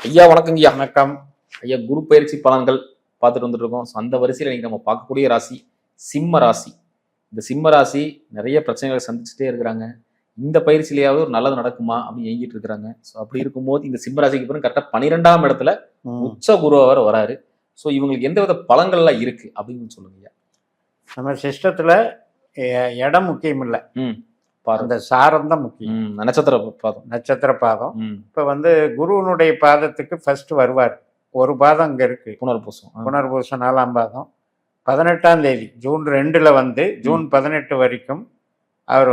ஐயா வணக்கங்கய்யா. வணக்கம். ஐயா, குரு பயிற்சி பலன்கள் பார்த்துட்டு வந்துட்டு இருக்கோம். அந்த வரிசையில் இன்னைக்கு நம்ம பார்க்கக்கூடிய ராசி சிம்ம ராசி. இந்த சிம்ம ராசி நிறைய பிரச்சனைகளை சந்திச்சுட்டே இருக்கிறாங்க. இந்த பயிற்சியிலேயாவது ஒரு நல்லது நடக்குமா அப்படின்னு ஏங்கிட்டு இருக்கிறாங்க. ஸோ அப்படி இருக்கும்போது இந்த சிம்ம ராசிக்கு பிறகு கரெக்டாக 12ஆம் இடத்துல உச்ச குருவார் வராரு. ஸோ இவங்களுக்கு எந்த வித பலங்கள்லாம் இருக்கு அப்படின்னு சொல்லுங்க ஐயா. நம்ம சிஸ்டத்துல இடம் முக்கியம் இல்லை, அந்த சாரம் தான் முக்கியம். நட்சத்திர பாதம். நட்சத்திர பாதம். இப்ப குருவனுடைய பாதத்துக்கு ஃபர்ஸ்ட் வருவார். ஒரு பாதம் அங்க இருக்கு, புனர்பூசம். புனர்பூசம் 4ஆம் பாதம். 18ஆம் தேதி ஜூன் 2 ஜூன் 18 வரைக்கும் அவர்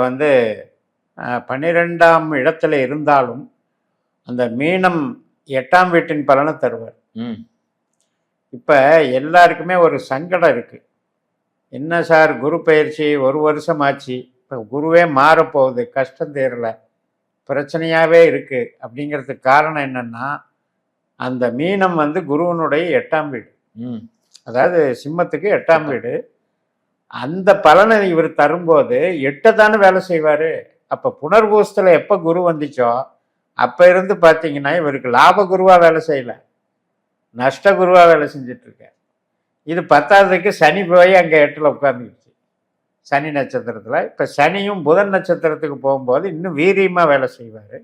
12ஆம் இடத்துல இருந்தாலும் அந்த மீனம் 8ஆம் வீட்டின் பலனை தருவார். இப்ப எல்லாருக்குமே ஒரு சங்கடம் இருக்கு. என்ன சார், குரு பயிற்சி 1 வருஷம் ஆச்சு, இப்போ குருவே மாறப்போகுது, கஷ்டம் தேரல, பிரச்சனையாகவே இருக்குது. அப்படிங்கிறதுக்கு காரணம் என்னென்னா, அந்த மீனம் குருவனுடைய 8ஆம் வீடு, அதாவது சிம்மத்துக்கு 8ஆம் வீடு. அந்த பலனை இவர் தரும்போது 8 தானே வேலை செய்வார். அப்போ புனர்பூசத்தில் எப்போ குரு வந்துச்சோ அப்போ இருந்து பார்த்தீங்கன்னா இவருக்கு லாப குருவாக வேலை செய்யலை, நஷ்ட குருவாக வேலை செஞ்சிட்ருக்கார். இது 10ஆவதுக்கு சனி போய் அங்கே 8ல் உட்காந்துருச்சு, சனி நட்சத்திரத்தில். இப்போ சனியும் புதன் நட்சத்திரத்துக்கு போகும்போது இன்னும் வீரியமாக வேலை செய்வார்.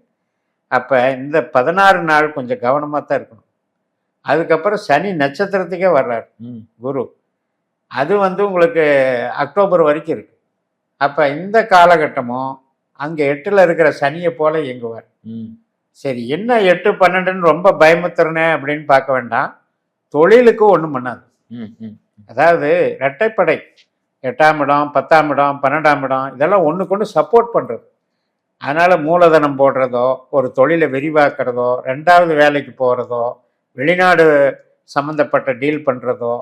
அப்போ இந்த 16 நாள் கொஞ்சம் கவனமாக தான் இருக்கணும். அதுக்கப்புறம் சனி நட்சத்திரத்துக்கே வர்றார் குரு. அது உங்களுக்கு அக்டோபர் வரைக்கும் இருக்கு. அப்போ இந்த காலகட்டமும் அங்கே 8ல் இருக்கிற சனியை போல இயங்குவார். சரி, என்ன 8, 12ன்னு ரொம்ப பயமுத்துறனே அப்படின்னு பார்க்க வேண்டாம். தொழிலுக்கு ஒன்றும் பண்ணாது. அதாவது இரட்டைப்படை, 8ஆம் இடம், 10ஆம் இடம், 12ஆம் இடம், இதெல்லாம் ஒன்றுக்கு ஒன்று சப்போர்ட் பண்ணுறது. அதனால் மூலதனம் போடுறதோ, ஒரு தொழிலை விரிவாக்குறதோ, 2வது வேலைக்கு போகிறதோ, வெளிநாடு சம்மந்தப்பட்ட டீல் பண்ணுறதோ,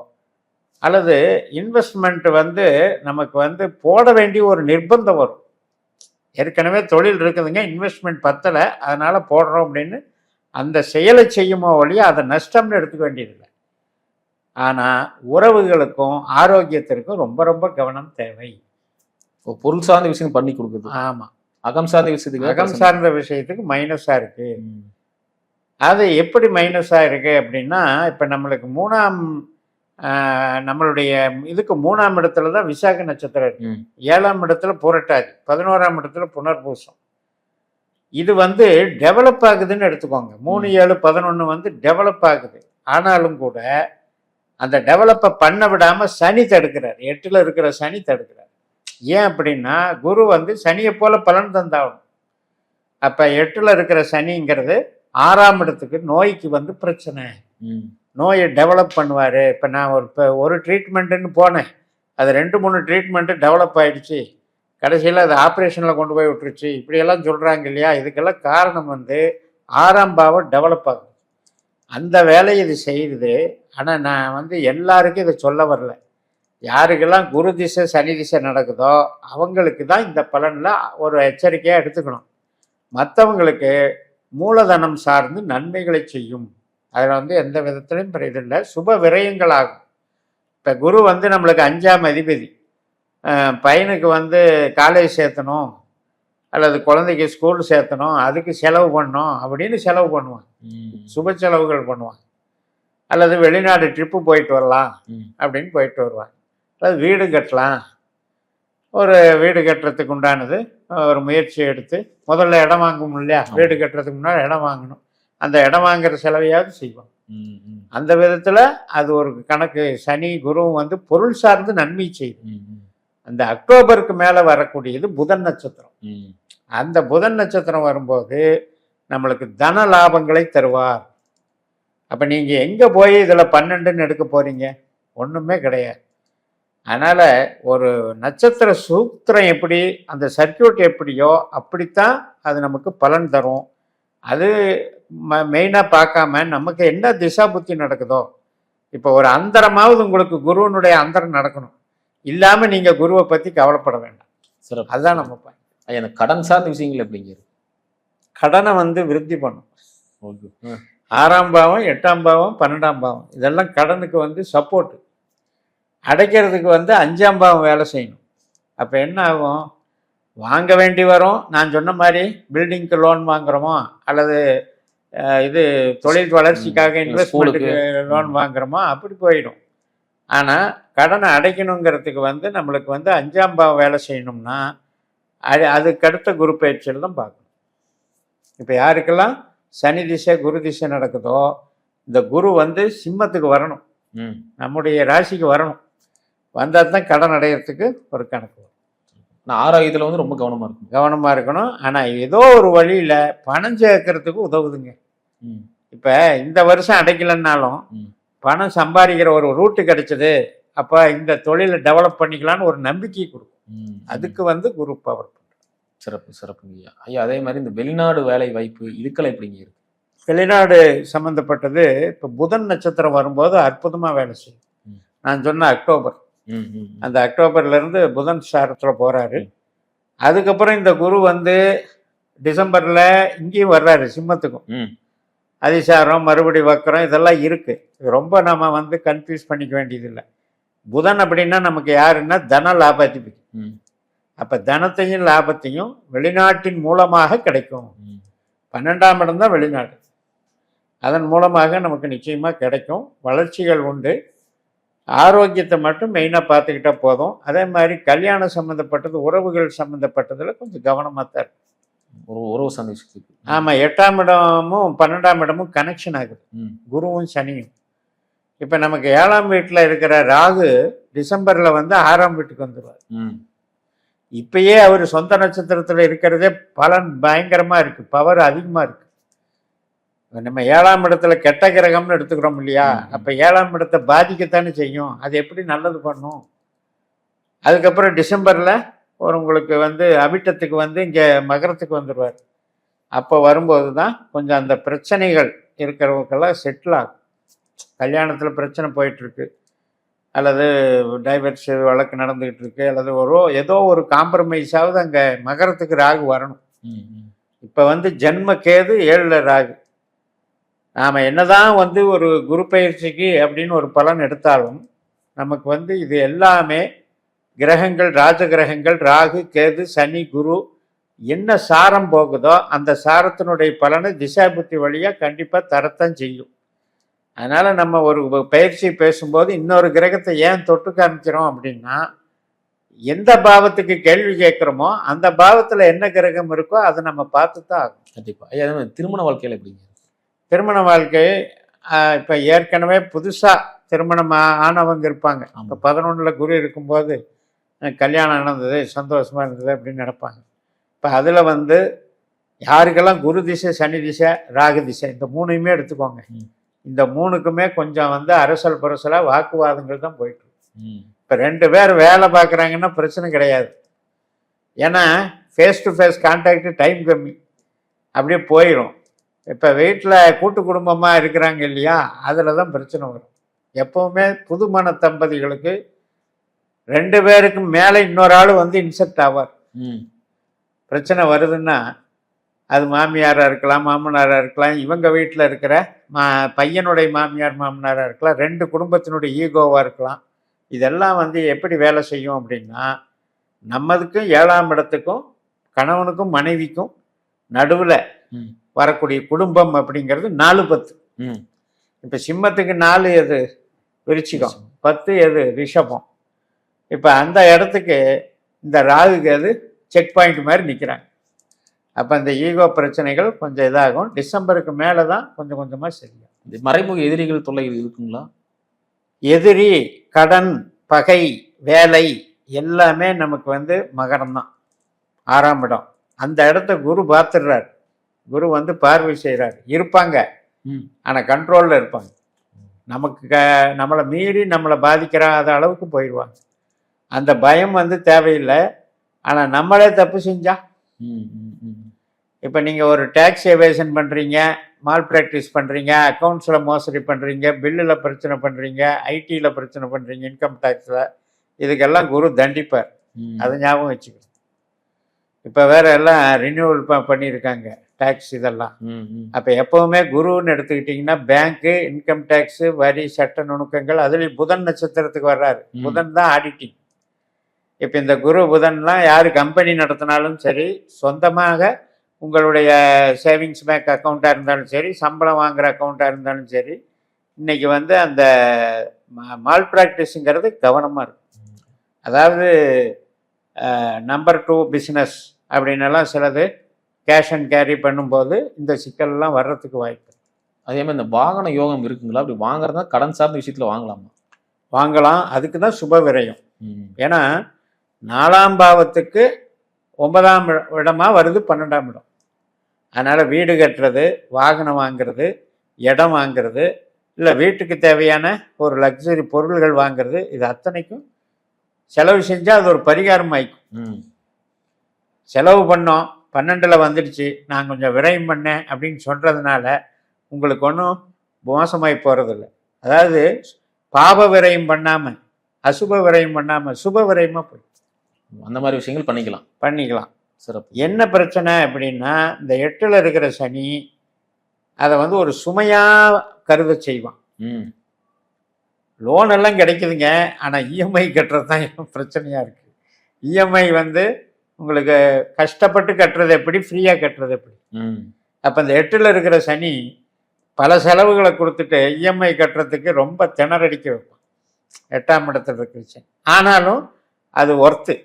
அல்லது இன்வெஸ்ட்மெண்ட் நமக்கு போட வேண்டிய ஒரு நிர்பந்தம் வரும். ஏற்கனவே தொழில் இருக்குதுங்க, இன்வெஸ்ட்மெண்ட் பத்தலை, அதனால் போடுறோம் அப்படின்னு அந்த செயலை செய்யுமோ ஒழிய அதை நஷ்டம்னு எடுத்துக்க வேண்டியதில்லை. ஆனால் உறவுகளுக்கும் ஆரோக்கியத்திற்கும் ரொம்ப ரொம்ப கவனம் தேவை. பொருள் சார்ந்த விஷயம் பண்ணி கொடுக்குது. ஆமாம், அகம் சார்ந்த விஷயத்துக்கு, அகம் சார்ந்த விஷயத்துக்கு மைனஸாக இருக்குது. அது எப்படி மைனஸாக இருக்குது அப்படின்னா, இப்போ நம்மளுக்கு நம்மளுடைய இதுக்கு 3ஆம் இடத்துல தான் விசாக நட்சத்திரம் இருக்கு, 7ஆம் இடத்துல புரட்டாதி, 11ஆம் இடத்துல புனர்பூசம். இது டெவலப் ஆகுதுன்னு எடுத்துக்கோங்க. 3, 7, 11 டெவலப் ஆகுது. ஆனாலும் கூட அந்த டெவலப்பை பண்ண விடாமல் சனி தடுக்கிறார். 8ல் இருக்கிற சனி தடுக்கிறார். ஏன் அப்படின்னா, குரு சனியை போல பலன் தந்தாகும். அப்போ 8ல் இருக்கிற சனிங்கிறது 6ஆம் இடத்துக்கு நோய்க்கு பிரச்சனை, நோயை டெவலப் பண்ணுவார். இப்போ நான் ஒரு ட்ரீட்மெண்ட்டுன்னு போனேன், அது 2, 3 ட்ரீட்மெண்ட்டு டெவலப் ஆகிடுச்சு, கடைசியில் அது ஆப்ரேஷனில் கொண்டு போய் விட்டுருச்சு, இப்படியெல்லாம் சொல்கிறாங்க இல்லையா. இதுக்கெல்லாம் காரணம் 6ஆம் பாவம் டெவலப் ஆகுது, அந்த வேலையை இது செய்யுது. ஆனால் நான் எல்லாருக்கும் இதை சொல்ல வரல. யாருக்கெல்லாம் குரு திசை சனி திசை நடக்குதோ அவங்களுக்கு தான் இந்த பலனில் ஒரு எச்சரிக்கையாக எடுத்துக்கணும். மற்றவங்களுக்கு மூலதனம் சார்ந்து நன்மைகளை செய்யும். அதில் எந்த விதத்துலையும் இதில்லை, சுப விரயங்கள் ஆகும். இப்போ குரு நம்மளுக்கு 5ஆம் அதிபதி. பையனுக்கு காலேஜ் சேர்த்தணும் அல்லது குழந்தைக்கு ஸ்கூல் சேர்த்தணும், அதுக்கு செலவு பண்ணணும் அப்படின்னு செலவு பண்ணுவான், சுப செலவுகள் பண்ணுவான். அல்லது வெளிநாடு ட்ரிப்பு போயிட்டு வரலாம் அப்படின்னு போயிட்டு வருவாங்க. அல்லது வீடு கட்டலாம், ஒரு வீடு கட்டுறதுக்கு உண்டானது ஒரு முயற்சி எடுத்து முதல்ல இடம் வாங்கணும் இல்லையா. வீடு கட்டுறதுக்கு முன்னாடி இடம் வாங்கணும், அந்த இடம் வாங்குற செலவையாவது செய்வோம். அந்த விதத்தில் அது ஒரு கணக்கு. சனி குருவும் பொருள் சார்ந்து நன்மை செய்யும். அந்த அக்டோபருக்கு மேலே வரக்கூடியது புதன் நட்சத்திரம். அந்த புதன் நட்சத்திரம் வரும்போது நம்மளுக்கு தன லாபங்களை தருவார். அப்போ நீங்கள் எங்கே போய் இதில் 12ன்னு எடுக்க போகிறீங்க? ஒன்றுமே கிடையாது. அதனால் ஒரு நட்சத்திர சூத்திரம் எப்படி, அந்த சர்க்கியூட் எப்படியோ அப்படித்தான் அது நமக்கு பலன் தரும். அது மெயினாக பார்க்காம நமக்கு என்ன திசா புத்தி நடக்குதோ, இப்போ ஒரு அந்தரமாவது உங்களுக்கு குருவனுடைய அந்தரம் நடக்கணும், இல்லாமல் நீங்கள் குருவை பற்றி கவலைப்பட வேண்டாம். சரி, அதுதான் நம்ம பயன். எனக்கு கடன் சார்ந்த விஷயங்கள் எப்படிங்க? கடனை விருத்தி பண்ணும். 6ஆம் பாவம், 8ஆம் பாவம், 12ஆம் பாவம் இதெல்லாம் கடனுக்கு சப்போர்ட்டு. அடைக்கிறதுக்கு 5ஆம் பாவம் வேலை செய்யணும். அப்போ என்ன ஆகும், வாங்க வேண்டி வரும். நான் சொன்ன மாதிரி பில்டிங்க்கு லோன் வாங்குகிறோமோ அல்லது இது தொழில் வளர்ச்சிக்காக இன்வெஸ்ட்மெண்ட்டுக்கு ஸ்கூலுக்கு. லோன் வாங்குறோமோ அப்படி போயிடும். ஆனால் கடனை அடைக்கணுங்கிறதுக்கு வந்து நம்மளுக்கு வந்து 5ஆம் பாவம் வேலை செய்யணும்னா அதுக்கு அடுத்த குரு பயிற்சியில் தான் பார்க்கணும். இப்போ யாருக்கெல்லாம் சனி திசை குரு திசை நடக்குதோ இந்த குரு வந்து சிம்மத்துக்கு வரணும், நம்முடைய ராசிக்கு வரணும். வந்தால் தான் கடன் அடையிறதுக்கு ஒரு கணக்கு வரும். நான் ஆரோக்கியத்துல வந்து ரொம்ப கவனமாக இருக்கணும். ஆனால் ஏதோ ஒரு வழியில் பணம் சேர்க்கறதுக்கு உதவுதுங்க. இப்போ இந்த வருஷம் அடைக்கலைன்னாலும் பணம் சம்பாதிக்கிற ஒரு ரூட்டு கிடைச்சது, அப்போ இந்த தொழிலை டெவலப் பண்ணிக்கலான்னு ஒரு நம்பிக்கை கொடுக்கும். அதுக்கு வந்து குரு பவர். சிறப்பு சிறப்புங்க ஐயா. ஐயா அதே மாதிரி இந்த வெளிநாடு வேலை வாய்ப்பு இதுக்கெல்லாம் எப்படிங்க இருக்கு? வெளிநாடு சம்மந்தப்பட்டது இப்போ புதன் நட்சத்திரம் வரும்போது அற்புதமாக வேலை செய்யும். நான் சொன்ன அக்டோபர், அந்த அக்டோபர்லேருந்து புதன் சாரத்தில் போகிறாரு. அதுக்கப்புறம் இந்த குரு வந்து டிசம்பரில் இங்கேயும் வர்றாரு சிம்மத்துக்கும். அதிசாரம் மறுபடி வக்கரம் இதெல்லாம் இருக்குது. ரொம்ப நம்ம வந்து கன்ஃபியூஸ் பண்ணிக்க வேண்டியதில்லை. புதன் அப்படின்னா நமக்கு யாருன்னா தன லாபாதிபதி. அப்போ தனத்தையும் லாபத்தையும் வெளிநாட்டின் மூலமாக கிடைக்கும். 12ஆம் இடம் தான் வெளிநாடு. அதன் மூலமாக நமக்கு நிச்சயமாக கிடைக்கும். வளர்ச்சிகள் உண்டு. ஆரோக்கியத்தை மட்டும் மெயினாக பார்த்துக்கிட்டா போதும். அதே மாதிரி கல்யாணம் சம்மந்தப்பட்டது, உறவுகள் சம்மந்தப்பட்டதில் கொஞ்சம் கவனமாக தான் இருக்கும். உறவு சந்திச்சு. ஆமாம், 8ஆம் இடமும் 12ஆம் இடமும் கனெக்ஷன் ஆகுது, குருவும் சனியும். இப்போ நமக்கு 7ஆம் வீட்டில் இருக்கிற ராகு டிசம்பரில் வந்து 6ஆம் வீட்டுக்கு வந்துடுவார். இப்பயே அவர் சொந்த நட்சத்திரத்தில் இருக்கிறதே பலன் பயங்கரமாக இருக்குது, பவர் அதிகமாக இருக்குது. நம்ம 7ஆம் இடத்துல கெட்ட கிரகம்னு எடுத்துக்கிறோம் இல்லையா? அப்போ 7ஆம் இடத்தை பாதிக்கத்தானே செய்யும். அது எப்படி நல்லது பண்ணும்? அதுக்கப்புறம் டிசம்பரில் ஒரு உங்களுக்கு வந்து அபிட்டத்துக்கு வந்து இங்கே மகரத்துக்கு வந்துடுவார். அப்போ வரும்போது தான் கொஞ்சம் அந்த பிரச்சனைகள் இருக்கிறவங்கெல்லாம் செட்டில் ஆகும். கல்யாணத்தில் பிரச்சனை போயிட்டுருக்கு, அல்லது டைவர்ஸ் வழக்கு நடந்துக்கிட்டு இருக்கு, அல்லது ஏதோ ஒரு காம்ப்ரமைஸாவது அங்கே மகரத்துக்கு ராகு வரணும். இப்போ வந்து ஜென்ம கேது 7ல் ராகு. நாம் என்னதான் வந்து ஒரு குரு பயிற்சிக்கு அப்படின்னு ஒரு பலன் எடுத்தாலும் நமக்கு வந்து இது எல்லாமே கிரகங்கள், ராஜ கிரகங்கள், ராகு கேது சனி குரு என்ன சாரம் போகுதோ அந்த சாரத்தினுடைய பலனை திசாபுத்தி வழியாக கண்டிப்பாக தரத்தான் செய்யும். அதனால் நம்ம ஒரு பயிற்சி பேசும்போது இன்னொரு கிரகத்தை ஏன் தொட்டு காமிக்கிறோம் அப்படின்னா, எந்த பாவத்துக்கு கேள்வி கேட்குறோமோ அந்த பாவத்தில் என்ன கிரகம் இருக்கோ அதை நம்ம பார்த்து தான் ஆகும். கண்டிப்பாக ஐயா. திருமண வாழ்க்கையில் எப்படிங்க? திருமண வாழ்க்கை இப்போ ஏற்கனவே புதுசாக திருமணம் ஆனவங்க இருப்பாங்க. இப்போ 11ல் குரு இருக்கும்போது கல்யாணம் நடந்தது, சந்தோஷமாக இருந்தது அப்படின்னு நினைப்பாங்க. இப்போ அதில் வந்து யாருக்கெல்லாம் குரு திசை, சனி திசை, ராகு திசை, இந்த 3யுமே எடுத்துக்கோங்க. இந்த 3க்குமே கொஞ்சம் வந்து அரசல் புரசலாக வாக்குவாதங்கள் தான் போயிட்டு. இப்போ 2 பேர் வேலை பார்க்குறாங்கன்னா பிரச்சனை கிடையாது. ஏன்னா face to face contact time கம்மி, அப்படியே போயிடும். இப்போ வீட்டில் கூட்டு குடும்பமாக இருக்கிறாங்க இல்லையா, அதில் தான் பிரச்சனை வரும். எப்போவுமே புதுமண தம்பதிகளுக்கு 2 பேருக்கும் மேலே இன்னொரு ஆள் வந்து இன்செக்ட் ஆவார். பிரச்சனை வருதுன்னா அது மாமியாராக இருக்கலாம், மாமனாராக இருக்கலாம், இவங்க வீட்டில் இருக்கிற பையனுடைய மாமியார் மாமனாராக இருக்கலாம், 2 குடும்பத்தினுடைய ஈகோவாக இருக்கலாம். இதெல்லாம் வந்து எப்படி வேலை செய்யும் அப்படின்னா, நம்மதுக்கும் 7ஆம் இடத்துக்கும் கணவனுக்கும் மனைவிக்கும் நடுவில் வரக்கூடிய குடும்பம் அப்படிங்கிறது 4-10. இப்போ சிம்மத்துக்கு 4 எது விருச்சிகம், 10 எது ரிஷபம். இப்போ அந்த இடத்துக்கு இந்த ராகுக்கு அது செக் பாயிண்ட் மாதிரி நிற்கிறாங்க. அப்போ அந்த ஈகோ பிரச்சனைகள் கொஞ்சம் இதாகும். டிசம்பருக்கு மேலே தான் கொஞ்சம் கொஞ்சமாக சரியாகும். மறைமுக எதிரிகள் தொல்லை இருக்குங்களா? எதிரி, கடன், பகை, வேலை எல்லாமே நமக்கு வந்து மகரம் தான், 6ஆம் இடம். அந்த இடத்த குரு பார்த்துடுறாரு. குரு வந்து பார்வை செய்கிறாரு. இருப்பாங்க, ஆனால் கண்ட்ரோலில் இருப்பாங்க. நமக்கு நம்மளை மீறி நம்மளை பாதிக்கிறாத அளவுக்கு போயிடுவாங்க. அந்த பயம் வந்து தேவையில்லை. ஆனால் நம்மளே தப்பு செஞ்சா, இப்போ நீங்கள் ஒரு டேக்ஸ் எவேஷன் பண்ணுறீங்க, மால் ப்ராக்டிஸ் பண்ணுறீங்க, அக்கௌண்ட்ஸில் மோசடி பண்ணுறீங்க, பில்லில் பிரச்சனை பண்ணுறீங்க, ஐடியில் பிரச்சனை பண்ணுறீங்க, இன்கம் டேக்ஸில், இதுக்கெல்லாம் குரு தண்டிப்பார். அதை ஞாபகம் வச்சுக்கணும். இப்போ வேற எல்லாம் ரினியூவல் பண்ணியிருக்காங்க டேக்ஸ் இதெல்லாம். அப்போ எப்போவுமே குருன்னு எடுத்துக்கிட்டிங்கன்னா பேங்க்கு, இன்கம் டேக்ஸு, வரி, சட்ட நுணுக்கங்கள், அதுலேயும் புதன் நட்சத்திரத்துக்கு வர்றாரு. புதன் தான் ஆடிட்டிங். இப்போ இந்த குரு புதன்லாம் யார் கம்பெனி நடத்தினாலும் சரி, சொந்தமாக உங்களுடைய சேவிங்ஸ் பேங்க் அக்கௌண்ட்டாக இருந்தாலும் சரி, சம்பளம் வாங்குற அக்கௌண்ட்டாக இருந்தாலும் சரி, இன்னைக்கு வந்து அந்த மால் ப்ராக்டிஸுங்கிறது கவனமாக இருக்கும். அதாவது நம்பர் 2 பிஸ்னஸ் அப்படின்னெல்லாம் சிலது கேஷ் அண்ட் கேரி பண்ணும்போது இந்த சிக்கல்லாம் வர்றதுக்கு வாய்ப்பு. அதே மாதிரி இந்த வாகன யோகம் இருக்குங்களா? அப்படி வாங்குறதா கடன் சார்ந்த விஷயத்துல வாங்கலாமா? வாங்கலாம். அதுக்கு தான் சுப விரயம். ஏன்னா 4ஆம் பாவத்துக்கு 9ஆம் இடமா வருது 12ஆம் இடம். அதனால் வீடு கட்டுறது, வாகனம் வாங்கிறது, இடம் வாங்கிறது, இல்லை வீட்டுக்கு தேவையான ஒரு லக்ஸரி பொருள்கள் வாங்கிறது, இது அத்தனைக்கும் செலவு செஞ்சால் அது ஒரு பரிகாரம் ஆயிக்கும். செலவு பண்ணோம் 12ல் வந்துடுச்சு, நான் கொஞ்சம் விரயம் பண்ணேன் அப்படின்னு சொல்கிறதுனால உங்களுக்கு ஒன்றும் மோசமாகி போகிறதில்ல. அதாவது பாப விரயம் பண்ணாமல், அசுப விரயம் பண்ணாமல், சுப விரயமாக போய் அந்த மாதிரி விஷயங்கள் பண்ணிக்கலாம். சிறப்பு. என்ன பிரச்சனை அப்படின்னா, இந்த 8ல் இருக்கிற சனி அதை வந்து ஒரு சுமையாக கருத செய்வான். லோன் எல்லாம் கிடைக்குதுங்க, ஆனால் இஎம்ஐ கட்டுறது தான் பிரச்சனையாக இருக்குது. இஎம்ஐ வந்து உங்களுக்கு கஷ்டப்பட்டு கட்டுறது எப்படி, ஃப்ரீயாக கட்டுறது எப்படி? அப்போ இந்த 8ல் இருக்கிற சனி பல செலவுகளை கொடுத்துட்டு இஎம்ஐ கட்டுறதுக்கு ரொம்ப திணறடிக்க வைப்பான். 8ஆம் இடத்துல இருக்கிற சனி. ஆனாலும் அது ஒர்த்து,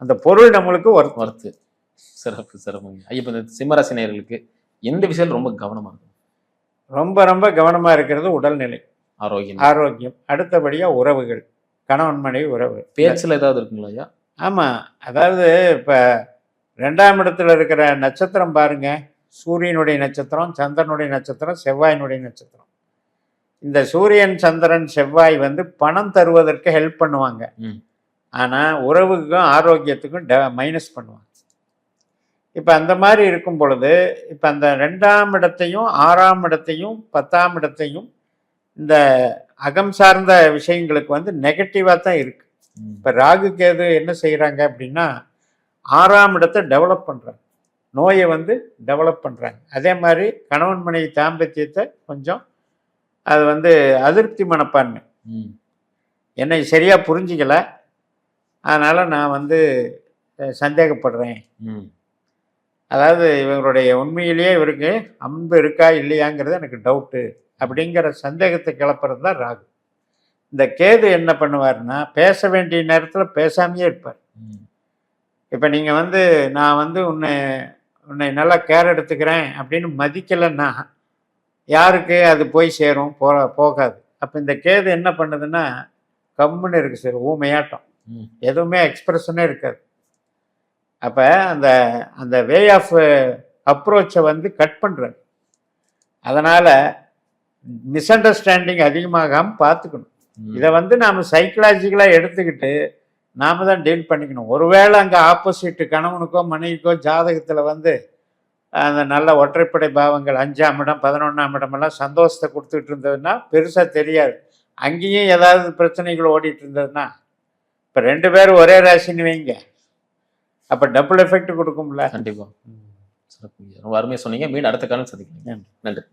அந்த பொருள் நம்மளுக்கு ஒர்த்து. சிறப்பு. இப்போ இந்த சிம்மராசி நேயர்களுக்கு எந்த விஷயம் ரொம்ப கவனமாக இருக்கும்? ரொம்ப கவனமாக இருக்கிறது உடல்நிலை, ஆரோக்கியம். அடுத்தபடியாக உறவுகள், கணவன் மனைவி உறவு. பேச்சில் ஏதாவது இருக்குங்களா ஐயா? ஆமாம். அதாவது இப்போ 2ஆம் இடத்துல இருக்கிற நட்சத்திரம் பாருங்க, சூரியனுடைய நட்சத்திரம், சந்திரனுடைய நட்சத்திரம், செவ்வாயினுடைய நட்சத்திரம். இந்த சூரியன், சந்திரன், செவ்வாய் வந்து பணம் தருவதற்கு ஹெல்ப் பண்ணுவாங்க. ஆனால் உறவுக்கும் ஆரோக்கியத்துக்கும் மைனஸ் பண்ணுவாங்க. இப்போ அந்த மாதிரி இருக்கும் பொழுது, இப்போ அந்த 2ஆம் இடத்தையும் 6ஆம் இடத்தையும் 10ஆம் இடத்தையும் இந்த அகம் சார்ந்த விஷயங்களுக்கு வந்து நெகட்டிவாக தான் இருக்குது. இப்போ ராகு கேது என்ன செய்கிறாங்க அப்படின்னா, 6ஆம் இடத்தை டெவலப் பண்ணுறாங்க, நோயை வந்து டெவலப் பண்ணுறாங்க. அதே மாதிரி கணவன் மனைவி தாம்பத்தியத்தை கொஞ்சம் அது வந்து அதிருப்தி மனப்பான்மை, என்னை சரியாக புரிஞ்சிக்கல, அதனால் நான் வந்து சந்தேகப்படுறேன். அதாவது இவங்களுடைய உண்மையிலேயே இவருக்கு அன்பு இருக்கா இல்லையாங்கிறது எனக்கு டவுட்டு அப்படிங்கிற சந்தேகத்தை கிளப்புறது தான் ராகு. இந்த கேது என்ன பண்ணுவார்னா, பேச வேண்டிய நேரத்தில் பேசாமையே இருப்பார். இப்போ நீங்கள் வந்து நான் வந்து உன்னை நல்லா கேர் எடுத்துக்கிறேன் அப்படின்னு மதிக்கலைன்னா யாருக்கு அது போய் சேரும்? போகாது. அப்போ இந்த கேது என்ன பண்ணுதுன்னா, கம்முன்னு இருக்கு சார், ஊமையாட்டம், எதுவுமே எக்ஸ்பிரஷனே இருக்காது. அப்போ அந்த அந்த வே ஆஃப் அப்ரோச்சை வந்து கட் பண்ணுறாரு. அதனால் மிஸ் அண்டர்ஸ்டாண்டிங் அதிகமாகாமல் பார்த்துக்கணும். இதை வந்து நாம் சைக்கலாஜிக்கலாக எடுத்துக்கிட்டு நாம் தான் டீல் பண்ணிக்கணும். ஒருவேளை அங்கே ஆப்போசிட் கணவனுக்கோ மனைவிக்கோ ஜாதகத்தில் வந்து அந்த நல்ல ஒற்றைப்படை பாவங்கள் 5ஆம் இடம் 11ஆம் இடமெல்லாம் சந்தோஷத்தை கொடுத்துட்டு இருந்ததுன்னா பெருசாக தெரியாது. அங்கேயும் ஏதாவது பிரச்சனைகள் ஓடிட்டு இருந்ததுன்னா, இப்போ 2 பேரும் ஒரே ராசின்னு வைங்க, அப்போ டபுள் எஃபெக்ட் கொடுக்கும்ல. கண்டிப்பாக. சிறப்பு. ரொம்ப அருமையாக சொன்னீங்க. மீண்டும் அடுத்த காலம் சந்திக்கிறேன். நன்றி.